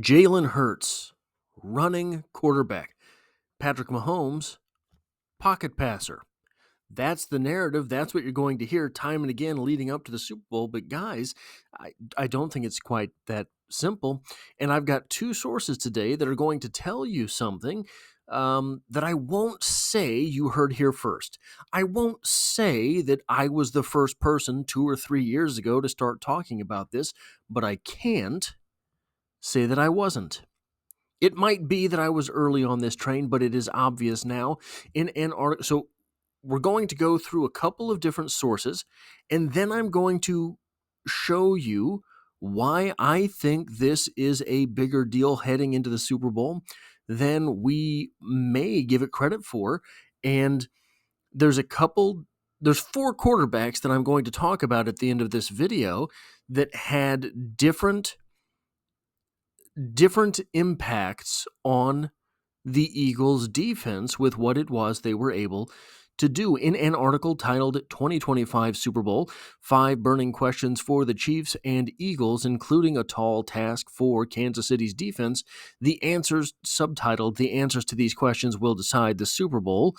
Jalen Hurts, running quarterback. Patrick Mahomes, pocket passer. That's the narrative. That's what you're going to hear time and again leading up to the Super Bowl. But guys, I don't think it's quite that simple. And I've got two sources today that are going to tell you something that I won't say you heard here first. I won't say that I was the first person 2 or 3 years ago to start talking about this, but I can't say that I wasn't. It might be that I was early on this train, but it is obvious now in an article. So we're going to go through a couple of different sources, and then I'm going to show you why I think this is a bigger deal heading into the Super Bowl than we may give it credit for. And there's four quarterbacks that I'm going to talk about at the end of this video that had different impacts on the Eagles' defense with what it was they were able to do. In an article titled 2025 Super Bowl, 5 Burning Questions for the Chiefs and Eagles, including a tall task for Kansas City's defense, the answers, subtitled, The Answers to These Questions Will Decide the Super Bowl.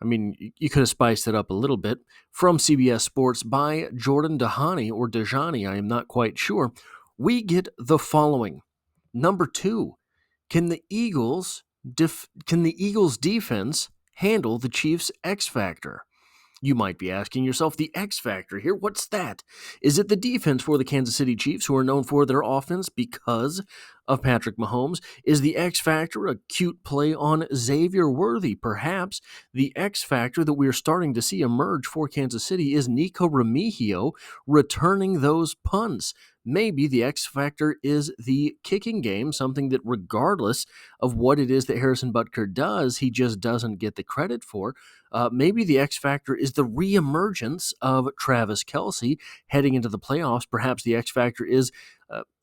I mean, you could have spiced it up a little bit. From CBS Sports by Jordan Dehani, or Dejani, I am not quite sure. We get the following. Number 2, can the Eagles defense handle the Chiefs' X factor? You might be asking yourself, the X factor here, what's that? Is it the defense for the Kansas City Chiefs, who are known for their offense because of Patrick Mahomes? Is the X factor a cute play on Xavier Worthy? Perhaps the X factor that we're starting to see emerge for Kansas City is Nico Remigio returning those punts. Maybe the X factor is the kicking game, something that regardless of what it is that Harrison Butker does, he just doesn't get the credit for. Maybe the X factor is the reemergence of Travis Kelce heading into the playoffs. Perhaps the X factor is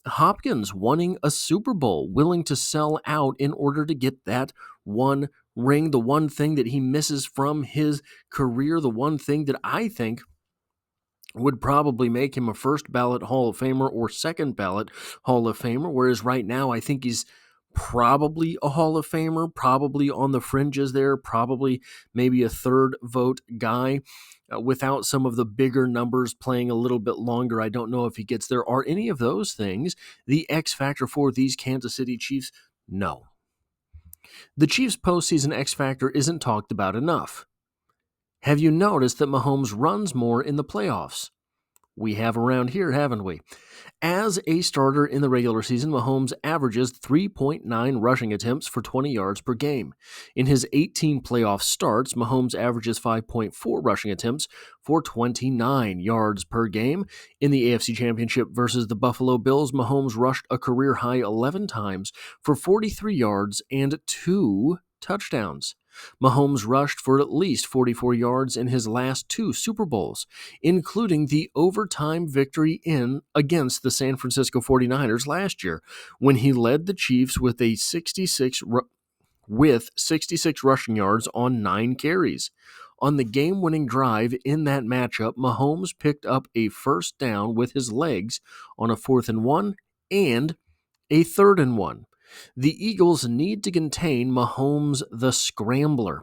Hopkins wanting a Super Bowl, willing to sell out in order to get that one ring, the one thing that he misses from his career, the one thing that I think would probably make him a first ballot Hall of Famer or second ballot Hall of Famer, whereas right now I think he's probably a Hall of Famer, probably on the fringes there, probably maybe a third vote guy. Without some of the bigger numbers playing a little bit longer, I don't know if he gets there. Are any of those things the X factor for these Kansas City Chiefs? No. The Chiefs' postseason X factor isn't talked about enough. Have you noticed that Mahomes runs more in the playoffs? We have around here, haven't we? As a starter in the regular season, Mahomes averages 3.9 rushing attempts for 20 yards per game. In his 18 playoff starts, Mahomes averages 5.4 rushing attempts for 29 yards per game. In the AFC Championship versus the Buffalo Bills, Mahomes rushed a career-high 11 times for 43 yards and 2 touchdowns. Mahomes rushed for at least 44 yards in his last 2 Super Bowls, including the overtime victory against the San Francisco 49ers last year, when he led the Chiefs with 66 rushing yards on 9 carries. On the game-winning drive in that matchup, Mahomes picked up a first down with his legs on a 4th and 1 and a 3rd and 1. The Eagles need to contain Mahomes the Scrambler.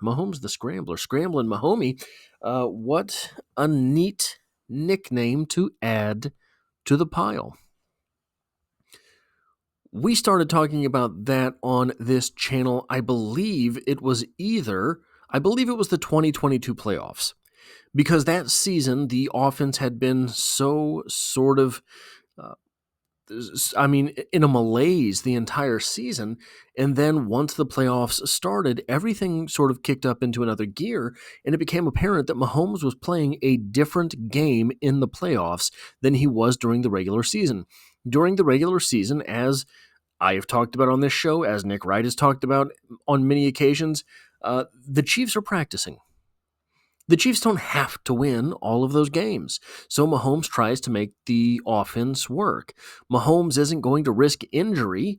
Scrambling Mahomie. What a neat nickname to add to the pile. We started talking about that on this channel. I believe it was the 2022 playoffs. Because that season, the offense had been so sort of in a malaise the entire season. And then once the playoffs started, everything sort of kicked up into another gear, and it became apparent that Mahomes was playing a different game in the playoffs than he was during the regular season. During the regular season, as I have talked about on this show, as Nick Wright has talked about on many occasions, the Chiefs are practicing. The Chiefs don't have to win all of those games, so Mahomes tries to make the offense work. Mahomes isn't going to risk injury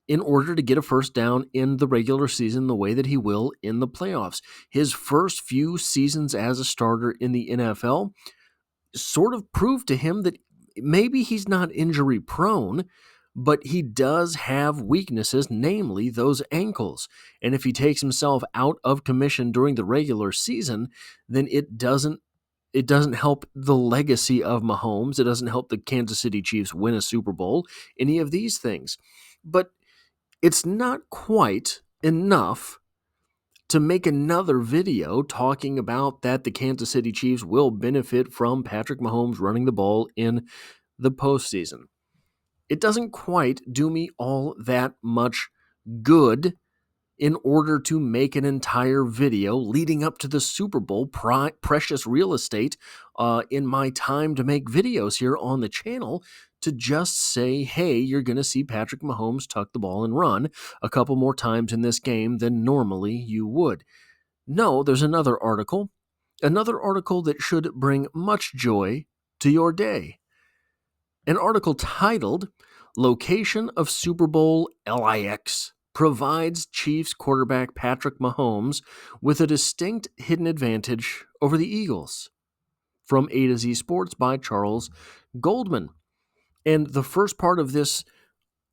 in order to get a first down in the regular season the way that he will in the playoffs. His first few seasons as a starter in the NFL sort of proved to him that maybe he's not injury prone, but he does have weaknesses, namely those ankles. And if he takes himself out of commission during the regular season, then it doesn't help the legacy of Mahomes. It doesn't help the Kansas City Chiefs win a Super Bowl, any of these things. But it's not quite enough to make another video talking about that the Kansas City Chiefs will benefit from Patrick Mahomes running the ball in the postseason. It doesn't quite do me all that much good in order to make an entire video leading up to the Super Bowl, precious real estate in my time to make videos here on the channel, to just say, hey, you're going to see Patrick Mahomes tuck the ball and run a couple more times in this game than normally you would. No, there's another article that should bring much joy to your day. An article titled, Location of Super Bowl LIX provides Chiefs quarterback Patrick Mahomes with a distinct hidden advantage over the Eagles. From A to Z Sports by Charles Goldman. And the first part of this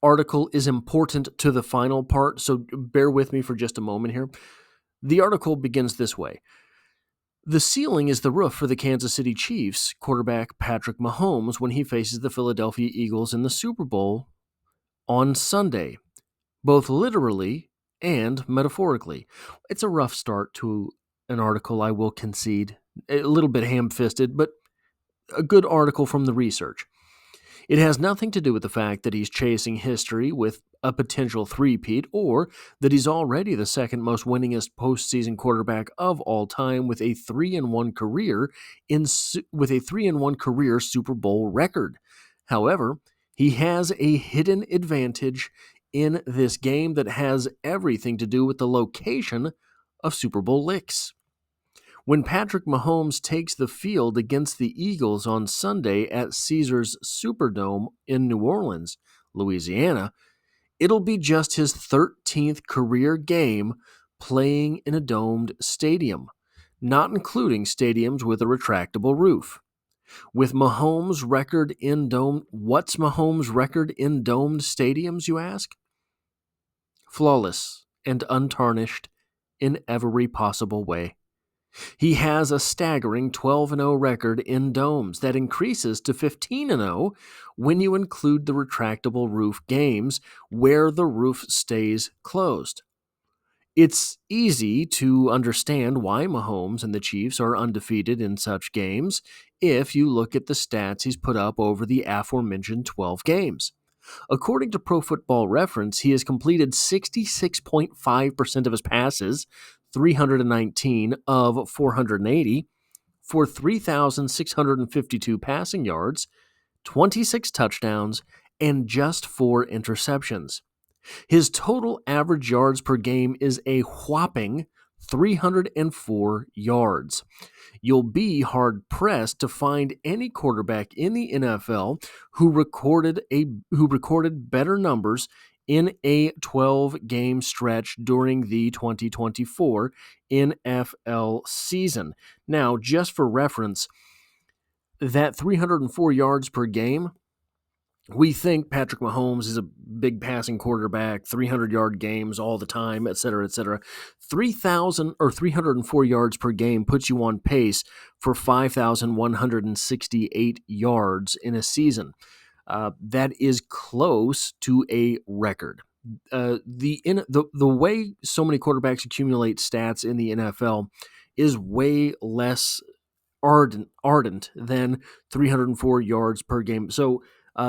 article is important to the final part, so bear with me for just a moment here. The article begins this way. The ceiling is the roof for the Kansas City Chiefs quarterback Patrick Mahomes when he faces the Philadelphia Eagles in the Super Bowl on Sunday, both literally and metaphorically. It's a rough start to an article, I will concede. A little bit ham-fisted, but a good article from the research. It has nothing to do with the fact that he's chasing history with a potential three-peat, or that he's already the second most winningest postseason quarterback of all time with a 3-1 career Super Bowl record. However, he has a hidden advantage in this game that has everything to do with the location of Super Bowl licks. When Patrick Mahomes takes the field against the Eagles on Sunday at Caesars Superdome in New Orleans, Louisiana, it'll be just his 13th career game playing in a domed stadium, not including stadiums with a retractable roof. With Mahomes' record in what's Mahomes' record in domed stadiums, you ask? Flawless and untarnished in every possible way. He has a staggering 12-0 record in domes that increases to 15-0 when you include the retractable roof games where the roof stays closed. It's easy to understand why Mahomes and the Chiefs are undefeated in such games if you look at the stats he's put up over the aforementioned 12 games. According to Pro Football Reference, he has completed 66.5% of his passes, 319 of 480, for 3,652 passing yards, 26 touchdowns, and just 4 interceptions. His total average yards per game is a whopping 304 yards. You'll be hard-pressed to find any quarterback in the NFL who recorded better numbers in a 12-game stretch during the 2024 NFL season. Now, just for reference, that 304 yards per game, we think Patrick Mahomes is a big passing quarterback, 300-yard games all the time, et cetera, et cetera. 304 yards per game puts you on pace for 5,168 yards in a season. That is close to a record. The way so many quarterbacks accumulate stats in the NFL is way less ardent than 304 yards per game. So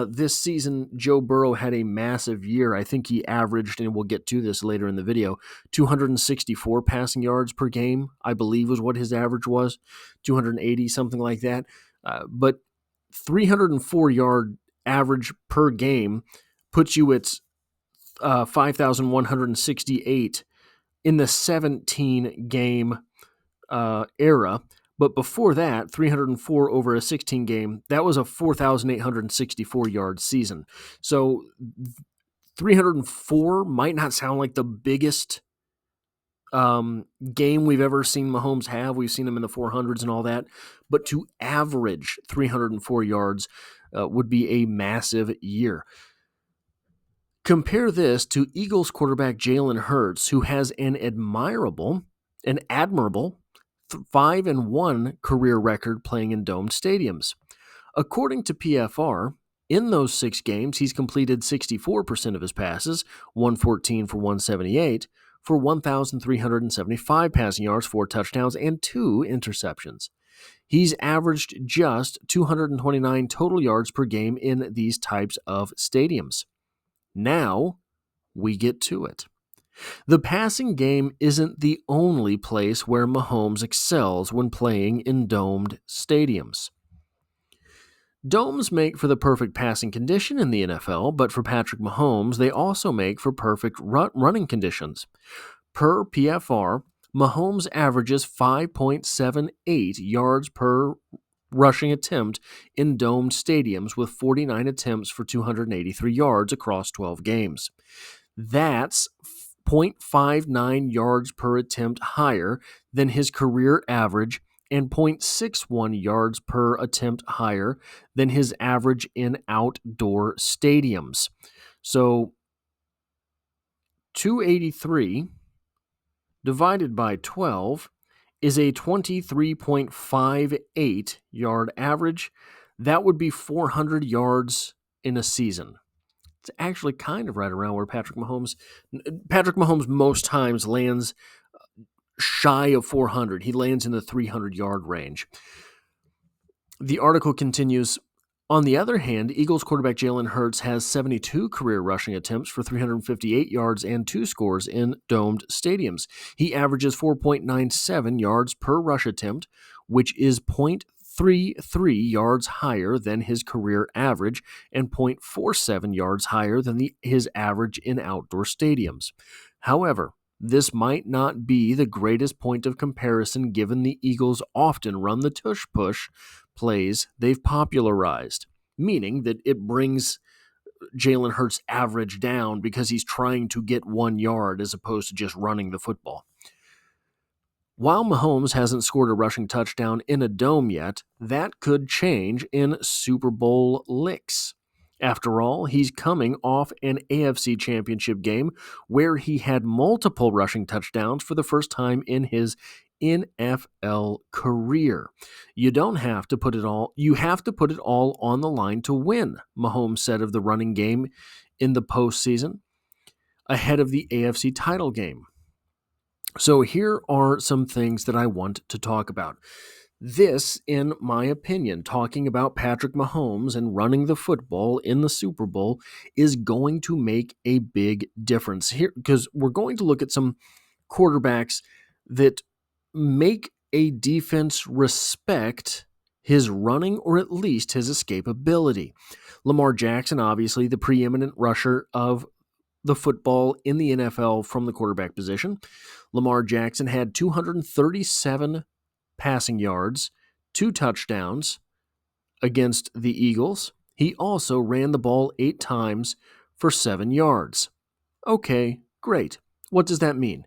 this season, Joe Burrow had a massive year. I think he averaged, and we'll get to this later in the video, 264 passing yards per game, I believe was what his average was, 280, something like that. But 304-yard average per game puts you at 5,168 in the 17-game era. But before that, 304 over a 16-game, that was a 4,864-yard season. So 304 might not sound like the biggest game we've ever seen Mahomes have. We've seen him in the 400s and all that. But to average 304 yards would be a massive year. Compare this to Eagles quarterback Jalen Hurts, who has an admirable 5-1 career record playing in domed stadiums. According to PFR, in those 6 games, he's completed 64% of his passes, 114 for 178, for 1,375 passing yards, 4 touchdowns, and 2 interceptions. He's averaged just 229 total yards per game in these types of stadiums. Now, we get to it. The passing game isn't the only place where Mahomes excels when playing in domed stadiums. Domes make for the perfect passing condition in the NFL, but for Patrick Mahomes, they also make for perfect running conditions. Per PFR, Mahomes averages 5.78 yards per rushing attempt in domed stadiums with 49 attempts for 283 yards across 12 games. That's 0.59 yards per attempt higher than his career average and 0.61 yards per attempt higher than his average in outdoor stadiums. So 283 divided by 12 is a 23.58 yard average. That would be 400 yards in a season. It's actually kind of right around where Patrick Mahomes most times lands shy of 400. He lands in the 300-yard range. The article continues, on the other hand, Eagles quarterback Jalen Hurts has 72 career rushing attempts for 358 yards and 2 scores in domed stadiums. He averages 4.97 yards per rush attempt, which is 0.33 yards higher than his career average and 0.47 yards higher than his average in outdoor stadiums. However, this might not be the greatest point of comparison given the Eagles often run the tush-push plays they've popularized, meaning that it brings Jalen Hurts' average down because he's trying to get 1 yard as opposed to just running the football. While Mahomes hasn't scored a rushing touchdown in a dome yet, that could change in Super Bowl licks. After all, he's coming off an AFC Championship game where he had multiple rushing touchdowns for the first time in his NFL career. You have to put it all on the line to win, Mahomes said of the running game in the postseason ahead of the AFC title game. So here are some things that I want to talk about. This, in my opinion, talking about Patrick Mahomes and running the football in the Super Bowl is going to make a big difference here because we're going to look at some quarterbacks that make a defense respect his running or at least his escapability. Lamar Jackson, obviously the preeminent rusher of the football in the NFL from the quarterback position. Lamar Jackson had 237 passing yards, 2 touchdowns against the Eagles. He also ran the ball 8 times for 7 yards. Okay, great. What does that mean?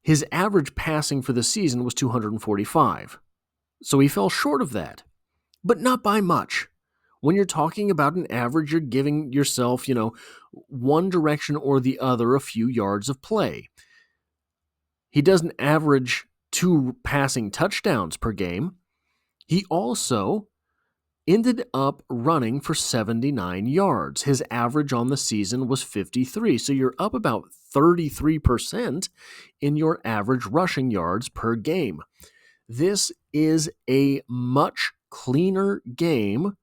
His average passing for the season was 245. So he fell short of that, but not by much. When you're talking about an average, you're giving yourself, one direction or the other a few yards of play. He doesn't average 2 passing touchdowns per game. He also ended up running for 79 yards. His average on the season was 53. So you're up about 33% in your average rushing yards per game. This is a much cleaner game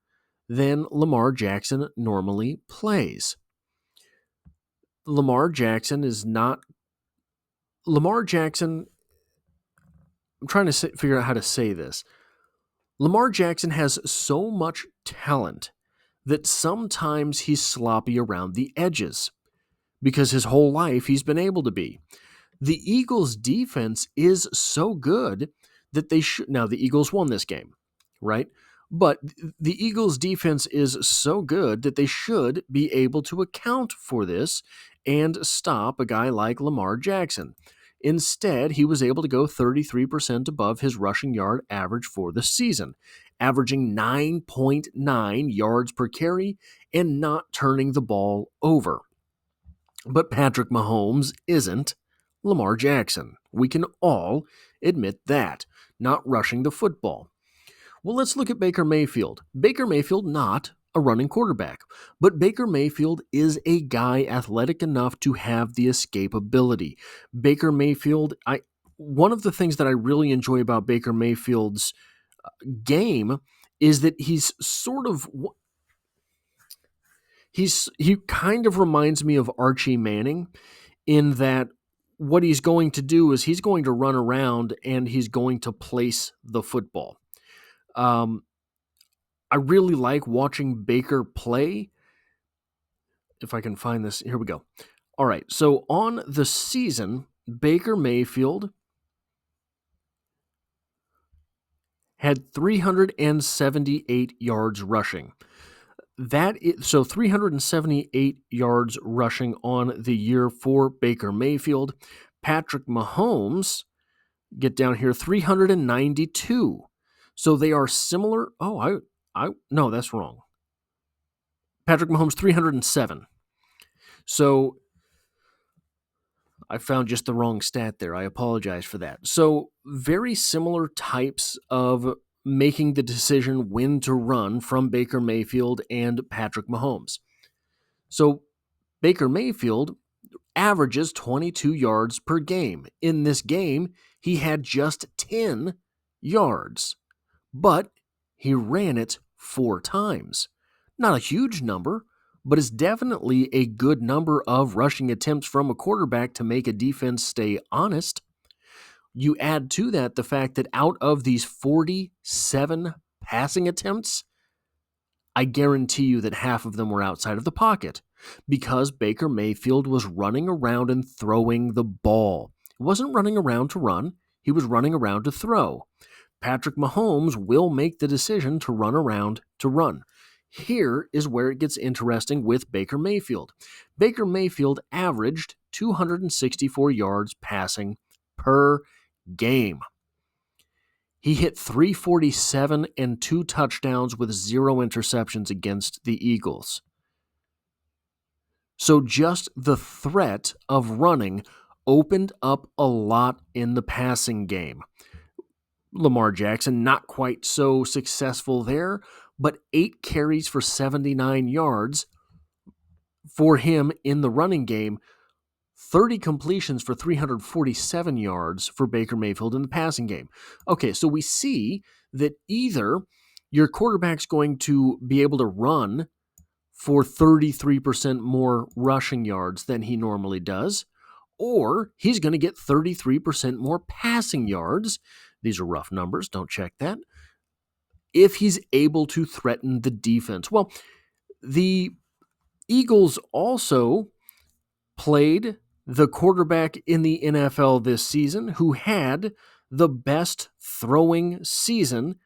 than Lamar Jackson normally plays. Lamar Jackson, I'm trying to figure out how to say this. Lamar Jackson has so much talent that sometimes he's sloppy around the edges because his whole life he's been able to be. The Eagles' defense is so good that they should. Now, the Eagles won this game, right? But the Eagles' defense is so good that they should be able to account for this and stop a guy like Lamar Jackson. Instead, he was able to go 33% above his rushing yard average for the season, averaging 9.9 yards per carry and not turning the ball over. But Patrick Mahomes isn't Lamar Jackson. We can all admit that. Not rushing the football. Well, let's look at Baker Mayfield. Baker Mayfield, not a running quarterback, but Baker Mayfield is a guy athletic enough to have the escapability. Baker Mayfield, one of the things that I really enjoy about Baker Mayfield's game is that he kind of reminds me of Archie Manning in that what he's going to do is he's going to run around and he's going to place the football. I really like watching Baker play. If I can find this, here we go. All right, so on the season, Baker Mayfield had 378 yards rushing. So 378 yards rushing on the year for Baker Mayfield. Patrick Mahomes, get down here, 392. So they are similar. Oh, no, that's wrong. Patrick Mahomes, 307. So I found just the wrong stat there. I apologize for that. So very similar types of making the decision when to run from Baker Mayfield and Patrick Mahomes. So Baker Mayfield averages 22 yards per game. In this game, he had just 10 yards, but he ran it 4 times. Not a huge number, but it's definitely a good number of rushing attempts from a quarterback to make a defense stay honest. You add to that the fact that out of these 47 passing attempts, I guarantee you that half of them were outside of the pocket because Baker Mayfield was running around and throwing the ball. He wasn't running around to run, he was running around to throw. Patrick Mahomes will make the decision to run around to run. Here is where it gets interesting with Baker Mayfield. Baker Mayfield averaged 264 yards passing per game. He hit 347 and 2 touchdowns with 0 interceptions against the Eagles. So just the threat of running opened up a lot in the passing game. Lamar Jackson, not quite so successful there, but 8 carries for 79 yards for him in the running game, 30 completions for 347 yards for Baker Mayfield in the passing game. Okay, so we see that either your quarterback's going to be able to run for 33% more rushing yards than he normally does, or he's going to get 33% more passing yards. These are rough numbers, don't check that. If he's able to threaten the defense. Well, the Eagles also played the quarterback in the NFL this season who had the best throwing season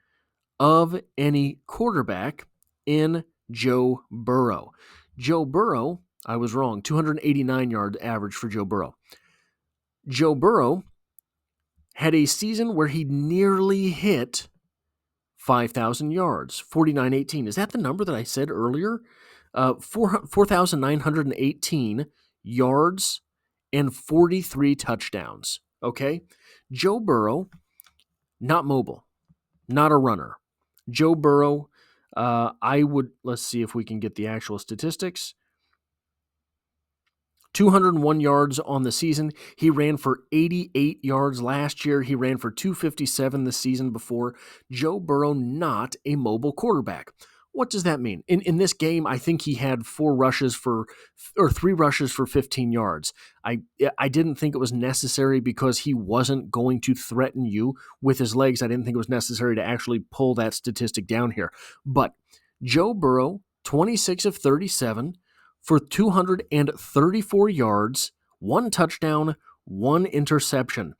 of any quarterback in Joe Burrow. Joe Burrow, I was wrong, 289-yard average for Joe Burrow. Joe Burrow had a season where he nearly hit 5,000 yards, 4,918. Is that the number that I said earlier? 4,918 yards and 43 touchdowns. Okay? Joe Burrow, not mobile, not a runner. Joe Burrow, let's see if we can get the actual statistics. 201 yards on the season. He ran for 88 yards last year. He ran for 257 the season before. Joe Burrow, not a mobile quarterback. What does that mean? In this game, I think he had 3 rushes for 15 yards. I didn't think it was necessary because he wasn't going to threaten you with his legs. I didn't think it was necessary to actually pull that statistic down here. But Joe Burrow, 26 of 37, for 234 yards, 1 touchdown, 1 interception.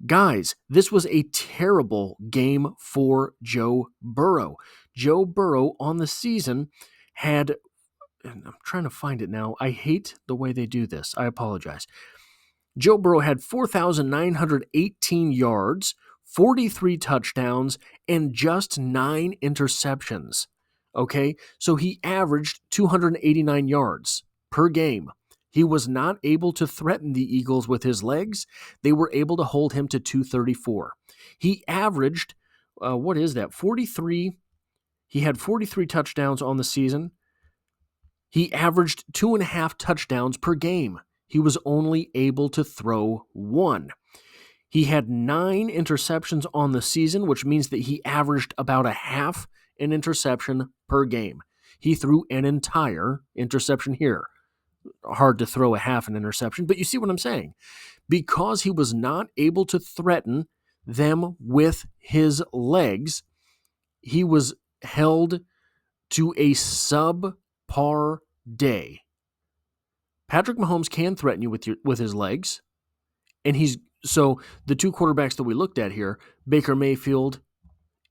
Guys, this was a terrible game for Joe Burrow. Joe Burrow on the season had, and I'm trying to find it now. I hate the way they do this. I apologize. Joe Burrow had 4,918 yards, 43 touchdowns, and just 9 interceptions. Okay, so he averaged 289 yards per game. He was not able to threaten the Eagles with his legs. They were able to hold him to 234. He averaged, 43. He had 43 touchdowns on the season. He averaged 2.5 touchdowns per game. He was only able to throw 1. He had 9 interceptions on the season, which means that he averaged about a half an interception per game. He threw an entire interception here. Hard to throw a half an interception, but you see what I'm saying. Because he was not able to threaten them with his legs, he was held to a subpar day. Patrick Mahomes can threaten you with his legs, and so the two quarterbacks that we looked at here, Baker Mayfield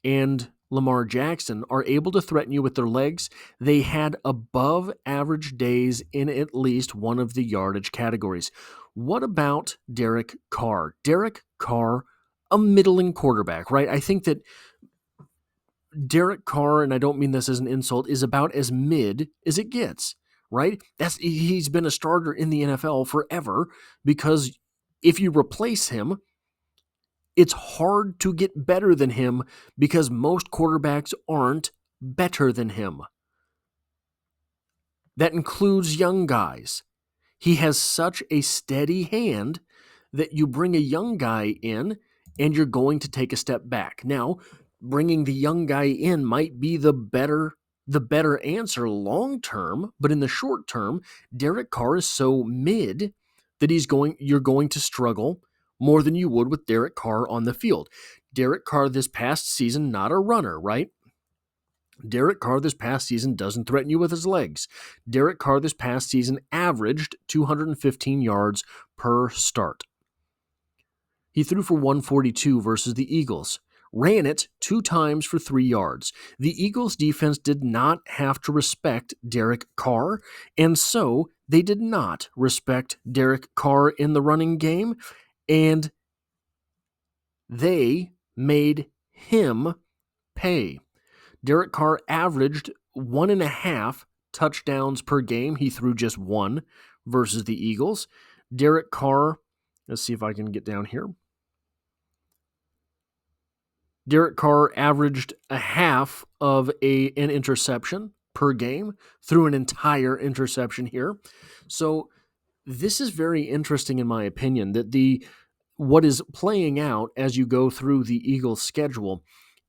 and Lamar Jackson, are able to threaten you with their legs. They had above average days in at least one of the yardage categories. What about Derek Carr? Derek Carr, a middling quarterback, right? I think that Derek Carr, and I don't mean this as an insult, is about as mid as it gets, right? He's been a starter in the NFL forever, because if you replace him, it's hard to get better than him because most quarterbacks aren't better than him. That includes young guys. He has such a steady hand that you bring a young guy in and you're going to take a step back. Now, bringing the young guy in might be the better answer long term, but in the short term, Derek Carr is so mid that you're going to struggle more than you would with Derek Carr on the field. Derek Carr this past season, not a runner, right? Derek Carr this past season doesn't threaten you with his legs. Derek Carr this past season averaged 215 yards per start. He threw for 142 versus the Eagles. Ran it 2 times for 3 yards. The Eagles defense did not have to respect Derek Carr, and so they did not respect Derek Carr in the running game, and they made him pay. Derek Carr averaged 1.5 touchdowns per game. He threw just 1 versus the Eagles. Derek Carr, let's see if I can get down here. Derek Carr averaged a half of an interception per game, threw an entire interception here. So this is very interesting in my opinion, that what is playing out as you go through the Eagles schedule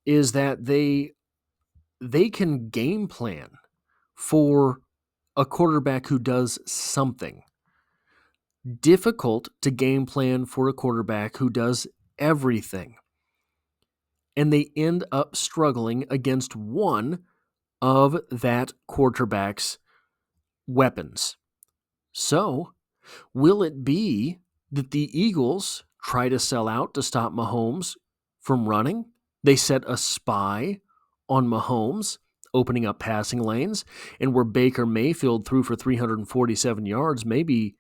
is that they can game plan for a quarterback who does something. Difficult to game plan for a quarterback who does everything. And they end up struggling against one of that quarterback's weapons. So, will it be that the Eagles try to sell out to stop Mahomes from running? They set a spy on Mahomes, opening up passing lanes, and where Baker Mayfield threw for 347 yards, maybe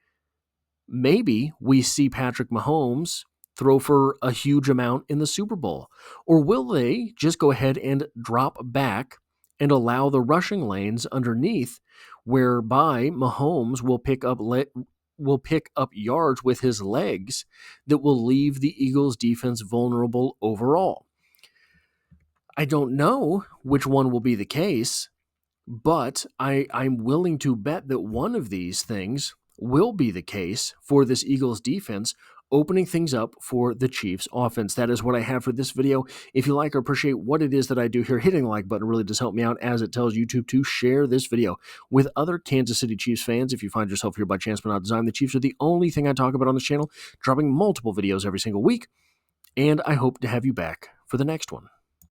we see Patrick Mahomes throw for a huge amount in the Super Bowl. Or will they just go ahead and drop back and allow the rushing lanes underneath, whereby Mahomes will pick up yards with his legs that will leave the Eagles defense vulnerable overall? I don't know which one will be the case, but I'm willing to bet that one of these things will be the case for this Eagles defense, opening things up for the Chiefs offense. That is what I have for this video. If you like or appreciate what it is that I do here, hitting the like button really does help me out, as it tells YouTube to share this video with other Kansas City Chiefs fans. If you find yourself here by chance but not design, the Chiefs are the only thing I talk about on this channel, dropping multiple videos every single week, and I hope to have you back for the next one.